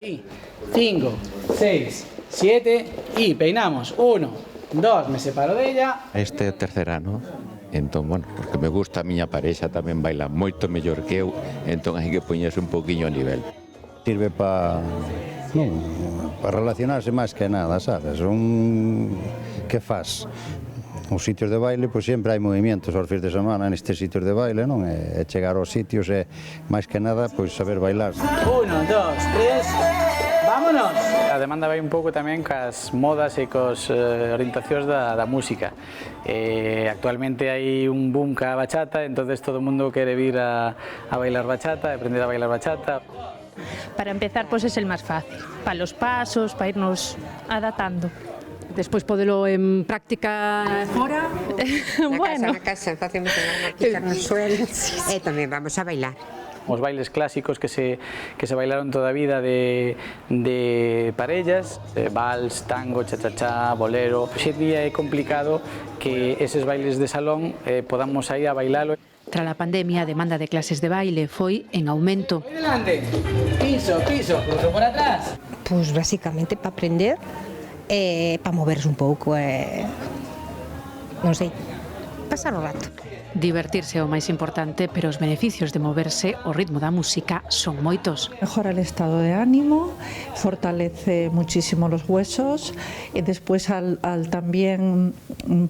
Y 5, 6, 7 y peinamos. 1, 2, me separo de ella. Este é o tercer ano, entón, bueno, porque me gusta a miña parexa tamén baila moito mellor que eu, entón hai que poñerse un poquinho a nivel. Sirve para relacionarse máis que nada, sabes? Que faz? Os sitios de baile, pois sempre hai movimentos aos fins de semana nestes sitios de baile, non? E chegar aos sitios e, máis que nada, pois saber bailar. 1, 2, 3, vámonos! A demanda vai un pouco tamén cas modas e cos orientacións da música. Actualmente hai un boom ca bachata, entonces todo o mundo quere vir a bailar bachata, aprender a bailar bachata. Para empezar, pues es el más fácil, para los pasos, para irnos adaptando. Despois podelo en práctica fora. Bueno, Na casa, facemos unha máquina no suelo e tamén vamos a bailar. Os bailes clásicos que se bailaron toda a vida de parellas, vals, tango, cha-cha-cha, bolero. Hoxe día é complicado que eses bailes de salón podamos ir a bailalo. Tras a pandemia, a demanda de clases de baile foi en aumento. Por delante, piso, piso, cruzo por atrás. Pois basicamente para aprender e para moverse un pouco non sei, pasar o rato. Divertirse é o máis importante, pero os beneficios de moverse ao ritmo da música son moitos. Mejora el estado de ánimo, fortalece muchísimo los huesos y después al también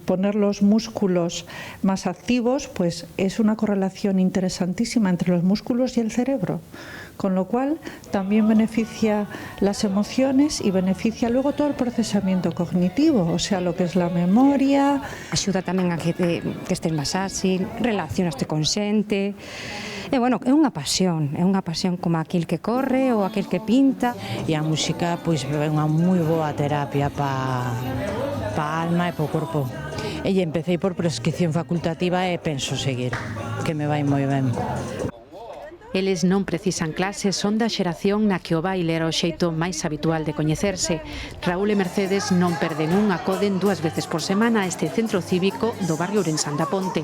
poner los músculos más activos, pues es una correlación interesantísima entre los músculos y el cerebro, con lo cual también beneficia las emociones y beneficia luego todo el procesamiento cognitivo, o sea, lo que es la memoria. Axuda tamén a que estés máis ágil, relacionaste con xente. E, bueno, é unha pasión como aquel que corre ou aquel que pinta. E a música, pois, é unha moi boa terapia para a alma e para o corpo. E empecé por prescripción facultativa e penso seguir, que me vai moi ben. Eles non precisan clases, son da xeración na que o baile era o xeito máis habitual de coñecerse. Raúl e Mercedes non perden un, acoden 2 veces por semana a este centro cívico do barrio Ourensán da Ponte.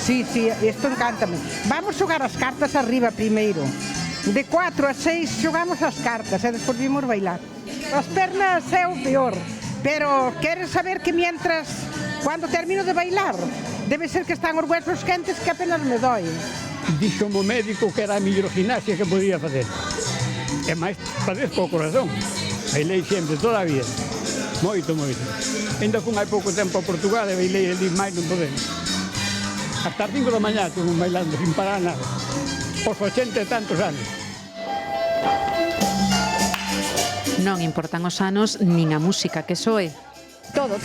Sí, isto encántame. Vamos xogar as cartas arriba primeiro. De 4 a 6 xogamos as cartas e despois vimos bailar. As pernas é o peor, pero queres saber que mientras, cando termino de bailar, debe ser que están os huesos quentes que apenas me doi. Dixo o médico que era a mellor gimnasia que podía facer. E máis padezco o corazón. Bailei sempre, toda a vida. Moito, moito. Ainda con hai pouco tempo a Portugal e bailei el máis non podemos. Hasta as 5 da mañá estuve bailando sin parar nada. Os 80 e tantos anos. Non importan os anos nin a música que soe. Todo.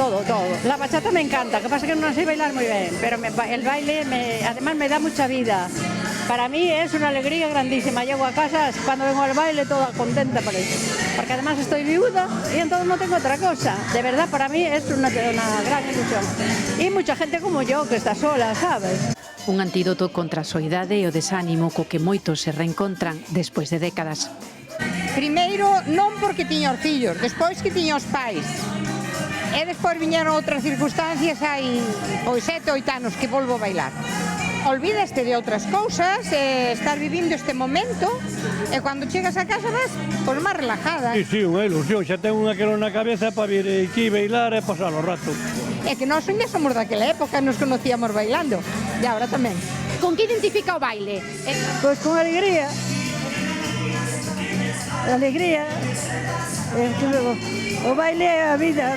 La bachata me encanta, que pasa que no sé bailar muy bien, pero el baile además me da mucha vida. Para mí es una alegría grandísima. Llego a casa cuando vengo al baile toda contenta por eso. Porque además estoy viuda y entonces no tengo otra cosa. De verdad, para mí es una gran ilusión. Y mucha gente como yo que está sola, ¿sabes? Un antídoto contra a soidade e o desánimo co que moitos se reencontran despois de décadas. Primeiro, non porque tiña os fillos, despois que tiña os pais. E despois viñeron outras circunstancias, hai 7 ou 8 anos que volvo a bailar. Olvídaste de outras cousas, estar vivindo este momento, e cando chegas a casa vas pois máis relajada. Sí, unha ilusión, xa ten unha quero na cabeza para vir aquí bailar e pasar o rato. É que nós ainda somos daquela época, nos conocíamos bailando, e agora tamén. Con que identifica o baile? Pois con alegría. Alegría. O baile é a vida.